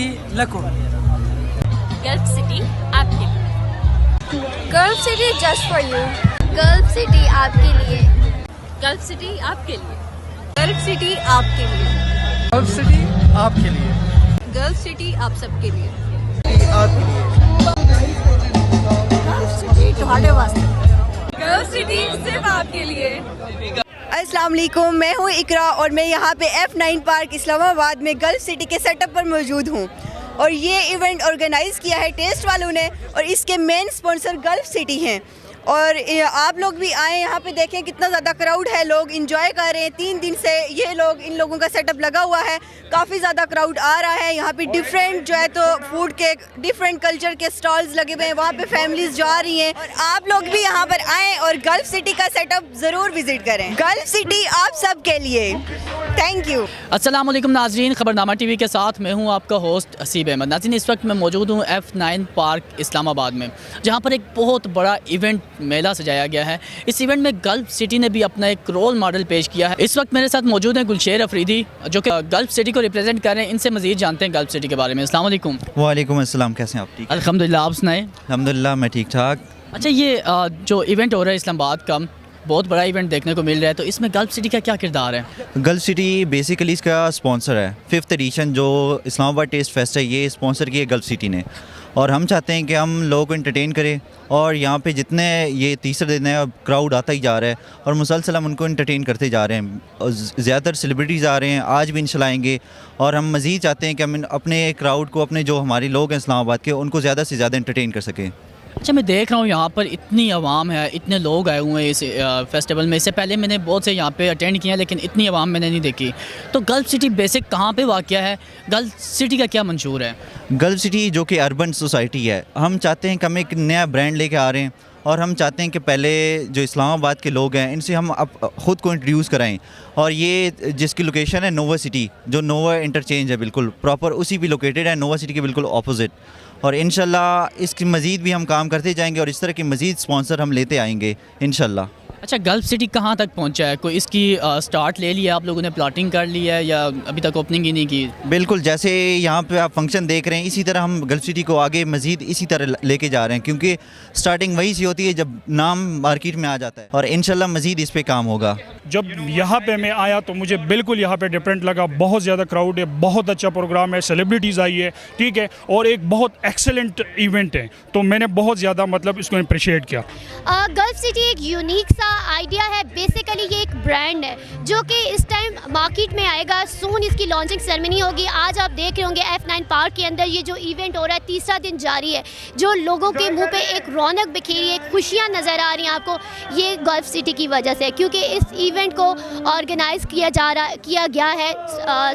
City लको। Gulf city आपके लिए। Gulf city just for you. Gulf city आपके लिए। गल्फ सिटी आपके लिए। गल्फ सिटी आपके लिए। गल्फ सिटी आपके लिए। गल्फ सिटी आप सबके लिए। तुम्हारे वास्ते। गल्फ सिटी सिर्फ आपके लिए। अस्सलाम वालेकुम, मैं हूँ इकरा और मैं यहाँ पे F9 पार्क इस्लामाबाद में गल्फ सिटी के सेटअप पर मौजूद हूँ और ये इवेंट ऑर्गेनाइज़ किया है टेस्ट वालों ने और इसके मेन स्पॉन्सर गल्फ सिटी हैं। और आप लोग भी आए यहाँ पे देखें कितना ज़्यादा क्राउड है, लोग इंजॉय कर रहे हैं। 3 दिन से इन लोगों का सेटअप लगा हुआ है, काफ़ी ज़्यादा क्राउड आ रहा है। यहाँ पे डिफरेंट जो है तो फूड के डिफरेंट कल्चर के स्टॉल्स लगे हुए हैं, वहाँ पे फैमिलीज जा रही हैं और आप लोग भी यहाँ पर आएँ और गल्फ सिटी का सेटअप ज़रूर विजिट करें। गल्फ सिटी आप सब के लिए। Thank you. अस्सलाम वालेकुम नाजरीन, खबरनामा टीवी के साथ मैं हूं आपका होस्ट हसीब अहमद। नाजरीन, इस वक्त मैं मौजूद हूं F9 पार्क इस्लामाबाद में, जहां पर एक बहुत बड़ा इवेंट मेला सजाया गया है। इस इवेंट में गल्फ सिटी ने भी अपना एक रोल मॉडल पेश किया है। इस वक्त मेरे साथ मौजूद हैं गुलशेर अफरीदी, जो कि गल्फ सिटी को रिप्रेजेंट कर रहे हैं। इनसे मज़ीद जानते हैं गल्फ सिटी के बारे में। अस्सलाम वालेकुम। वालेकुम अस्सलाम, कैसे हैं आप? ठीक, अल्हम्दुलिल्लाह, आप सुनाएं। अल्हम्दुलिल्लाह मैं ठीक ठाक। अच्छा, ये जो इवेंट हो रहा है इस्लामाबाद का, बहुत बड़ा इवेंट देखने को मिल रहा है, तो इसमें गल्फ सिटी का क्या किरदार है? गल्फ सिटी बेसिकली इसका स्पॉन्सर है। 5th एडिशन जो इस्लामाबाद टेस्ट फेस्ट है, ये स्पॉन्सर की है गल्फ सिटी ने और हम चाहते हैं कि हम लोगों को एंटरटेन करें और यहाँ पे जितने ये तीसरे दिन है क्राउड आता ही जा रहा है और मुसलसल हम उनको एंटरटेन करते जा रहे हैं। ज़्यादातर सेलिब्रिटीज़ आ रहे हैं, आज भी इंशाल्लाह आएंगे और हम मज़ीद चाहते हैं कि हम अपने क्राउड को, अपने जो हमारे लोग हैं इस्लामाबाद के, उनको ज़्यादा से ज़्यादा एंटरटेन कर सकें। अच्छा, मैं देख रहा हूँ यहाँ पर इतनी आवाम है, इतने लोग आए हुए हैं इस फेस्टिवल में। इससे पहले मैंने बहुत से यहाँ पे अटेंड किए हैं, लेकिन इतनी आवाम मैंने नहीं देखी। तो गल्फ सिटी बेसिक कहाँ पे वाक़या है? गल्फ सिटी का क्या मंशूर है? गल्फ सिटी जो कि अर्बन सोसाइटी है, हम चाहते हैं कि हम एक नया ब्रांड लेके आ रहे हैं और हम चाहते हैं कि पहले जो इस्लामाबाद के लोग हैं इनसे हम ख़ुद को इंट्रोड्यूस कराएं। और ये जिसकी लोकेशन है नोवा सिटी, जो नोवा इंटरचेंज है, बिल्कुल प्रॉपर उसी भी लोकेटेड है, नोवा सिटी के बिल्कुल ऑपोजिट। और इंशाल्लाह इसकी मज़ीद भी हम काम करते जाएंगे और इस तरह के मज़ीद स्पॉन्सर हम लेते आएंगे इंशाल्लाह। अच्छा, गल्फ सिटी कहाँ तक पहुँचा है? कोई इसकी स्टार्ट ले लिया आप लोगों ने, प्लाटिंग कर ली है या अभी तक ओपनिंग ही नहीं की? बिल्कुल, जैसे यहाँ पे आप फंक्शन देख रहे हैं, इसी तरह हम गल्फ सिटी को आगे मज़ीद इसी तरह लेके जा रहे हैं, क्योंकि स्टार्टिंग वही सी होती है जब नाम मार्केट में आ जाता है और इंशाल्लाह मज़ीद इस पर काम होगा। जब यहाँ पे मैं आया तो मुझे बिल्कुल यहाँ पे डिफरेंट लगा। बहुत ज़्यादा क्राउड है, बहुत अच्छा प्रोग्राम है, सेलिब्रिटीज़ आई है, ठीक है, और एक बहुत एक्सेलेंट इवेंट है, तो मैंने बहुत ज़्यादा मतलब इसको अप्रिशिएट किया। गल्फ सिटी एक यूनिक सा आइडिया है। बेसिकली ये एक ब्रांड है जो कि इस टाइम मार्केट में आएगा। सून इसकी लॉन्चिंग सेरेमनी होगी। आज आप देख रहे होंगे F9 पार्क के अंदर ये जो इवेंट हो रहा है, तीसरा दिन जारी है, जो लोगों के मुंह पे एक रौनक बिखेरी है, खुशियाँ नज़र आ रही हैं आपको। ये गल्फ सिटी की वजह से, क्योंकि इस इवेंट को ऑर्गेनाइज़ किया गया है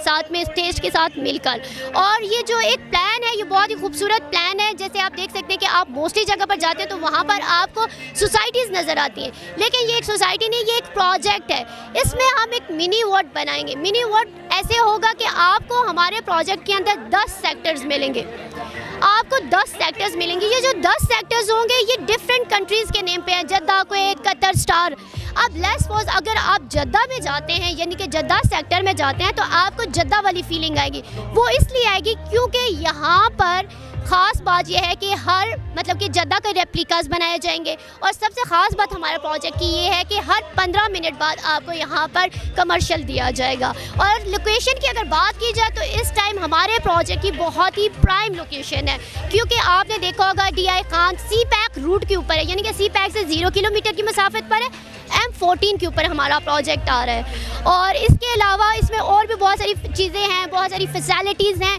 साथ में स्टेज के साथ मिलकर। और ये जो एक प्लान है, ये बहुत ही खूबसूरत प्लान है। जैसे आप देख सकते हैं कि आप मोस्टली जगह पर जाते हैं तो वहाँ पर आपको सोसाइटीज़ नज़र आती हैं, लेकिन ये एक सोसाइटी नहीं, ये एक प्रोजेक्ट है। इसमें हम एक मिनी वार्ड बनाएंगे। मिनी वार्ड ऐसे होगा कि आपको हमारे प्रोजेक्ट के अंदर 10 सेक्टर्स मिलेंगे। आपको 10 सेक्टर्स मिलेंगे। ये जो 10 सेक्टर्स होंगे ये डिफरेंट कंट्रीज़ के नेम पे हैं। Jeddah, Kuwait, Qatar, star. अब लेट्स सपोज अगर आप जद्दा में जाते हैं, यानी कि जद्दा सेक्टर में जाते हैं, तो आपको जद्दा वाली फीलिंग आएगी। वो इसलिए आएगी क्योंकि यहाँ पर ख़ास बात यह है कि हर मतलब कि जद्दा के रेप्लिकास बनाए जाएंगे। और सबसे ख़ास बात हमारे प्रोजेक्ट की ये है कि हर 15 मिनट बाद आपको यहाँ पर कमर्शियल दिया जाएगा। और लोकेशन की अगर बात की जाए तो इस टाइम हमारे प्रोजेक्ट की बहुत ही प्राइम लोकेशन है, क्योंकि आपने देखा होगा DI खान सी पैक रूट के ऊपर है, यानी कि सी पैक से 0 किलोमीटर की मसाफत पर है। M14 के ऊपर हमारा प्रोजेक्ट आ रहा है। और इसके अलावा इसमें और भी बहुत सारी चीज़ें हैं, बहुत सारी फैसिलिटीज़ हैं।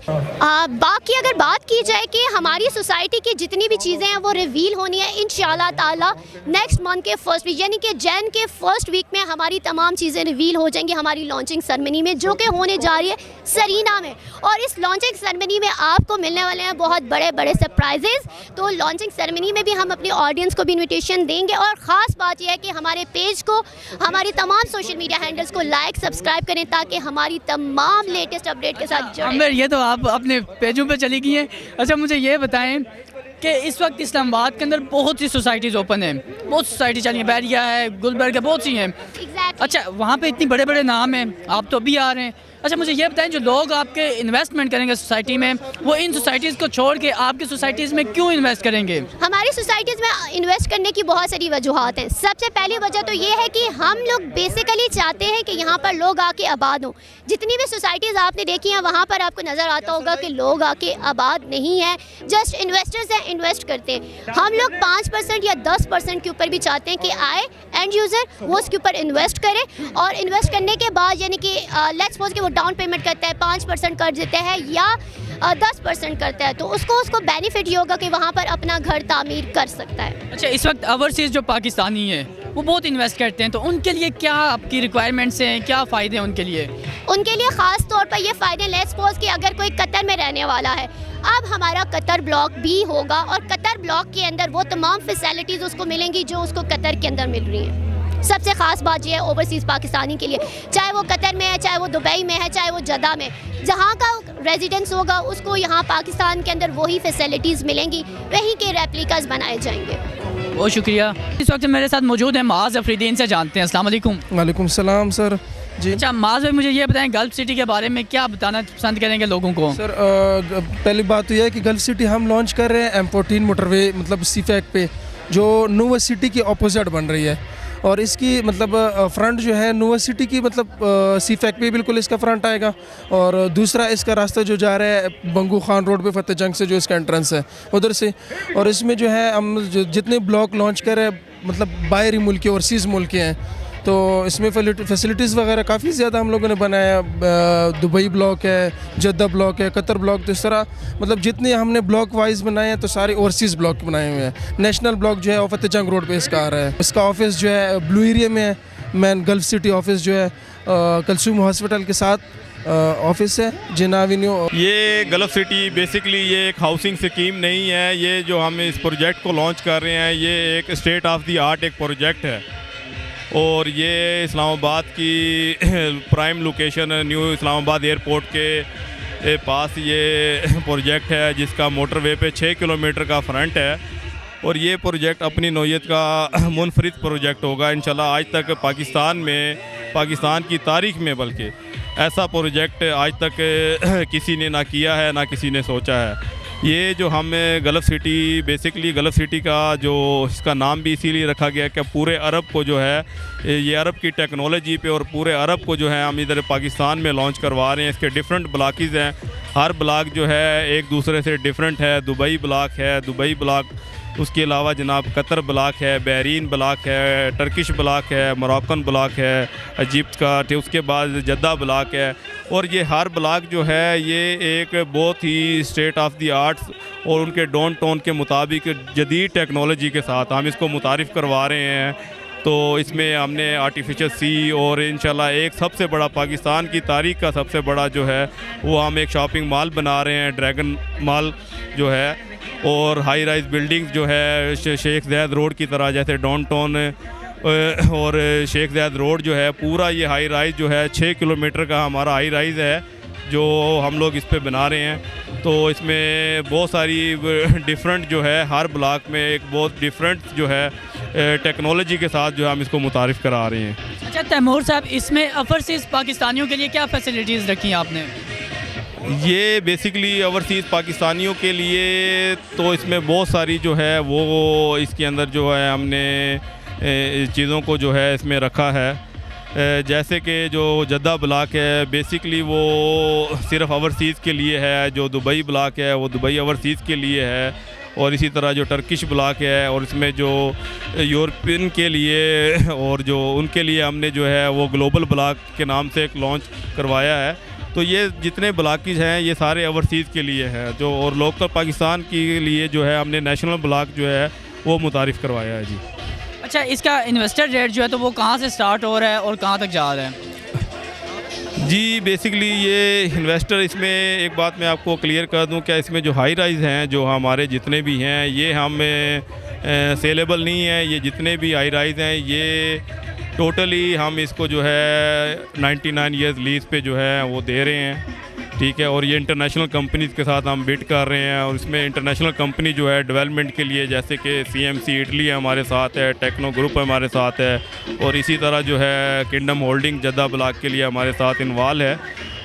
बाकी अगर बात की जाए कि हमारी सोसाइटी की जितनी भी चीज़ें हैं वो रिवील होनी है इंशाल्लाह ताला नेक्स्ट मंथ के फर्स्ट वीक, यानी कि जैन के फर्स्ट वीक में हमारी तमाम चीज़ें रिवील हो जाएंगी हमारी लॉन्चिंग सेरेमनी में, जो कि होने जा रही है सरीना में। और इस लॉन्चिंग सेरेमनी में आपको मिलने वाले हैं बहुत बड़े बड़े सरप्राइजेस। तो लॉन्चिंग सेरेमनी में भी हम अपनी ऑडियंस को भी इन्विटेशन देंगे। और ख़ास बात यह है कि हमारे पेज को, हमारी तमाम सोशल मीडिया हैंडल्स को लाइक सब्सक्राइब करें ताकि हमारी तमाम लेटेस्ट अपडेट के साथ जुड़ें। ये तो आप अपने पेजों पे चली गई हैं। अच्छा, मुझे ये बताएं कि इस वक्त इस्लामाबाद के अंदर बहुत सी सोसाइटीज़ ओपन हैं, बहुत सोसाइटी चली हैं, बैरिया है, गुलबर्ग है, बहुत सी हैं। exactly. अच्छा, वहाँ पे इतनी बड़े बड़े नाम हैं, आप तो अभी आ रहे हैं, अच्छा, मुझे ये बताएं, जो लोग आपके इन्वेस्टमेंट करेंगे सोसाइटी में, वो इन सोसाइटीज़ को छोड़ के आपकी सोसाइटीज़ में क्यों इन्वेस्ट करेंगे? हमारी सोसाइटीज़ में इन्वेस्ट करने की बहुत सारी वजूहात हैं। सबसे पहली वजह तो ये है कि हम लोग बेसिकली चाहते हैं कि यहाँ पर लोग आके आबाद हों। जितनी भी सोसाइटीज़ आपने देखी हैं वहाँ पर आपको नज़र आता होगा कि लोग आके आबाद नहीं हैं, जस्ट इन्वेस्टर्स हैं, इन्वेस्ट करते हैं। हम लोग 5% या 10% के ऊपर भी चाहते हैं कि आए एंड यूज़र वो उसके ऊपर इन्वेस्ट करे, और इन्वेस्ट करने के बाद यानी कि लेट्स सपोज कि वो डाउन पेमेंट करता है, 5% कर देता है या 10% करता है, तो उसको बेनिफिट ये होगा कि वहाँ पर अपना घर तामीर कर सकता है। अच्छा, इस वक्त ओवरसीज़ जो पाकिस्तानी हैं वो बहुत इन्वेस्ट करते हैं, तो उनके लिए क्या आपकी रिक्वायरमेंट्स हैं, क्या फ़ायदे हैं उनके लिए? उनके लिए ख़ास तौर पर ये फ़ायदे, लेट्स सपोज कि अगर कोई कतर में रहने वाला है, अब हमारा कतर ब्लॉक भी होगा और कतर ब्लॉक के अंदर वो तमाम फैसिलिटीज़ उसको मिलेंगी जो उसको कतर के अंदर मिल रही हैं। सबसे ख़ास बात यह है ओवरसीज़ पाकिस्तानी के लिए, चाहे वो कतर में है, चाहे वो दुबई में है, चाहे वो जद्दा में, जहाँ का रेजिडेंस होगा उसको यहाँ पाकिस्तान के अंदर वही फैसिलिटीज़ मिलेंगी, वहीं के रेप्लिकास बनाए जाएंगे। बहुत शुक्रिया। इस वक्त मेरे साथ मौजूद हैं माज अफरीदीन से, जानते हैं। अस्सलाम वालेकुम। वालेकुम सलाम सर जी। अच्छा माज भाई, मुझे ये बताएं, गल्फ सिटी के बारे में क्या बताना पसंद करेंगे लोगों को? सर पहली बात तो यह है कि गल्फ सिटी हम लॉन्च कर रहे हैं M14 मोटरवे मतलब सीफैक पे, जो न्यू सिटी के अपोजिट बन रही है, और इसकी मतलब फ्रंट जो है न्यू सिटी की मतलब सीफैक पे बिल्कुल इसका फ्रंट आएगा, और दूसरा इसका रास्ता जो जा रहा है बंगू खान रोड पे फतेह जंग से जो इसका एंट्रेंस है उधर से, और इसमें जो है हम जितने ब्लॉक लॉन्च कर रहे हैं मतलब बाहरी मुल्क के ओवरसीज़ मुल्क के हैं, तो इसमें फैसिलिटीज़ वगैरह काफ़ी ज़्यादा हम लोगों ने बनाया। दुबई ब्लॉक है, जद्दा ब्लॉक है, कतर ब्लॉक, तो इस तरह मतलब जितने हमने ब्लॉक वाइज बनाए हैं तो सारे ओवरसीज़ ब्लॉक बनाए हुए हैं। नेशनल ब्लॉक जो है वो फतेह जंग रोड पे इसका आ रहा है। इसका ऑफिस जो है ब्लू एरिया में है। मैन गल्फ सिटी ऑफिस जो है कलसूम हॉस्पिटल के साथ ऑफिस है, जिना एवेन्यू। ये गल्फ सिटी बेसिकली ये एक हाउसिंग स्कीम नहीं है, ये जो हम इस प्रोजेक्ट को लॉन्च कर रहे हैं ये एक स्टेट ऑफ द आर्ट एक प्रोजेक्ट है, और ये इस्लामाबाद की prime location new Islamabad airport के पास ये प्रोजेक्ट है, जिसका मोटरवे पे 6 किलोमीटर का फ्रंट है, और ये प्रोजेक्ट अपनी नौयत का मुनफरिद प्रोजेक्ट होगा इंशाल्लाह। आज तक पाकिस्तान की तारीख में बल्कि ऐसा प्रोजेक्ट आज तक किसी ने ना किया है ना किसी ने सोचा है। ये जो हम gulf City basically gulf city का जो इसका नाम भी इसीलिए रखा गया कि पूरे अरब को जो है ये अरब की टेक्नोलॉजी पे और पूरे अरब को जो है हम इधर पाकिस्तान में लॉन्च करवा रहे हैं। इसके डिफरेंट ब्लॉकेज हैं, हर ब्लॉक जो है एक दूसरे से डिफरेंट है। दुबई ब्लॉक है, दुबई ब्लॉक, उसके अलावा जनाब कतर ब्लॉक है, बहरीन ब्लॉक है, टर्किश ब्लॉक है, मोरक्कन ब्लॉक है इजिप्ट का, उसके बाद जद्दा ब्लॉक है, और ये हर ब्लॉक जो है ये एक बहुत ही स्टेट ऑफ द आर्ट्स और उनके डाउन टाउन के मुताबिक जदीद टेक्नोलॉजी के साथ हम इसको मुतारिफ़ करवा रहे हैं। तो इसमें हमने आर्टिफिशियल सी और इंशाल्लाह एक सबसे बड़ा पाकिस्तान की तारीख़ का सबसे बड़ा जो है वो हम एक शॉपिंग मॉल बना रहे हैं, ड्रैगन मॉल जो है, और हाई राइज बिल्डिंग्स जो है शेख ज़ैद रोड की तरह, जैसे डाउन टाउन और शेख ज़ैद रोड जो है पूरा ये हाई राइज जो है 6 किलोमीटर का हमारा हाई राइज है जो हम लोग इस पे बना रहे हैं। तो इसमें बहुत सारी डिफरेंट जो है हर ब्लॉक में एक बहुत डिफरेंट जो है टेक्नोलॉजी के साथ जो है हम इसको मुतारिफ़ करा रहे हैं। अच्छा तैमूर साहब, इसमें ओवरसीज़ पाकिस्तानियों के लिए क्या फैसिलिटीज़ रखी हैं आपने? ये बेसिकली ओवरसीज़ पाकिस्तानियों के लिए तो इसमें बहुत सारी जो है वो इसके अंदर जो है हमने चीज़ों को जो है इसमें रखा है। जैसे कि जो जद्दा ब्लॉक है बेसिकली वो सिर्फ ओवरसीज़ के लिए है, जो दुबई ब्लॉक है वो दुबई ओवरसीज़ के लिए है, और इसी तरह जो टर्किश ब्लॉक है और इसमें जो यूरोपियन के लिए और जो उनके लिए हमने जो है वो ग्लोबल ब्लॉक के नाम से एक लॉन्च करवाया है। तो ये जितने ब्लॉकेज हैं ये सारे ओवरसीज़ के लिए है, जो और लोकल पाकिस्तान के लिए जो है हमने नेशनल ब्लॉक जो है वो मुतारिफ़ करवाया है। जी अच्छा, इसका इन्वेस्टर रेट जो है तो वो कहाँ से स्टार्ट हो रहा है और कहाँ तक जा रहा है? जी बेसिकली ये इन्वेस्टर, इसमें एक बात मैं आपको क्लियर कर दूं क्या, इसमें जो हाई राइज़ हैं जो हमारे जितने भी हैं ये हम सेलेबल नहीं है। ये जितने भी हाई राइज़ हैं ये टोटली हम इसको जो है 99 ईयर्स लीज़ पे जो है वो दे रहे हैं, ठीक है। और ये इंटरनेशनल कंपनीज़ के साथ हम बिड कर रहे हैं, और इसमें इंटरनेशनल कंपनी जो है डेवलपमेंट के लिए जैसे कि CMC इटली हमारे साथ है, टेक्नो ग्रुप हमारे साथ है, और इसी तरह जो है किंगडम होल्डिंग जद्दा ब्लॉक के लिए हमारे साथ इन्वॉल्व है।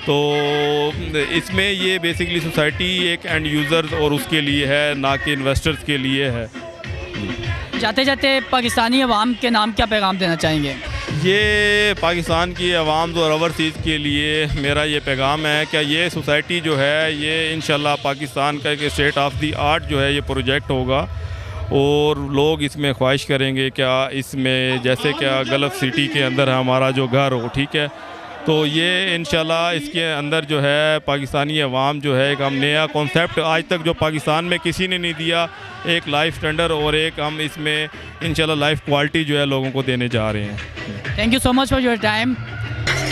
तो इसमें ये बेसिकली सोसाइटी एक एंड यूज़र्स और उसके लिए है, ना कि इन्वेस्टर्स के लिए है। जाते जाते पाकिस्तानी अवाम के नाम क्या पैगाम देना चाहेंगे? ये पाकिस्तान की आवाम और ओवरसीज़ के लिए मेरा ये पैगाम है कि ये सोसाइटी जो है ये इंशाल्लाह पाकिस्तान का एक स्टेट ऑफ द आर्ट जो है ये प्रोजेक्ट होगा और लोग इसमें ख्वाहिश करेंगे क्या इसमें जैसे क्या गल्फ़ सिटी के अंदर हमारा जो घर हो, ठीक है, तो ये इंशाल्लाह इसके अंदर जो है पाकिस्तानी अवाम जो है एक हम नया कॉन्सेप्ट आज तक जो पाकिस्तान में किसी ने नहीं दिया, एक लाइफ स्टैंडर्ड और एक हम इसमें इंशाल्लाह लाइफ क्वालिटी जो है लोगों को देने जा रहे हैं। Thank you so much for your time.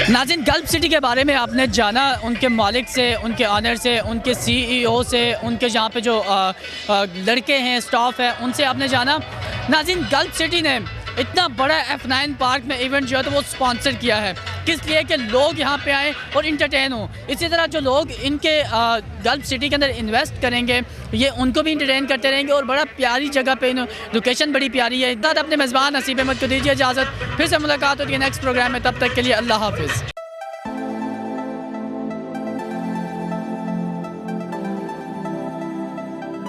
नाज़रीन, गल्फ सिटी के बारे में आपने जाना, उनके मालिक से, उनके ऑनर से, उनके CEO से, उनके यहाँ पे जो लड़के हैं, स्टाफ है, उनसे आपने जाना। नाज़रीन, गल्फ सिटी ने इतना बड़ा F9 पार्क में इवेंट जो है तो वो स्पॉन्सर किया है, किस लिए कि लोग यहाँ पे आएँ और इंटरटेन हों। इसी तरह जो लोग इनके गल्फ सिटी के अंदर इन्वेस्ट करेंगे ये उनको भी इंटरटेन करते रहेंगे और बड़ा प्यारी जगह पे लोकेशन बड़ी प्यारी है। इतना अपने मेज़बान हसीब अहमद को दीजिए इजाज़त, फिर से मुलाकात होती है नेक्स्ट प्रोग्राम में, तब तक के लिए अल्लाह हाफिज़।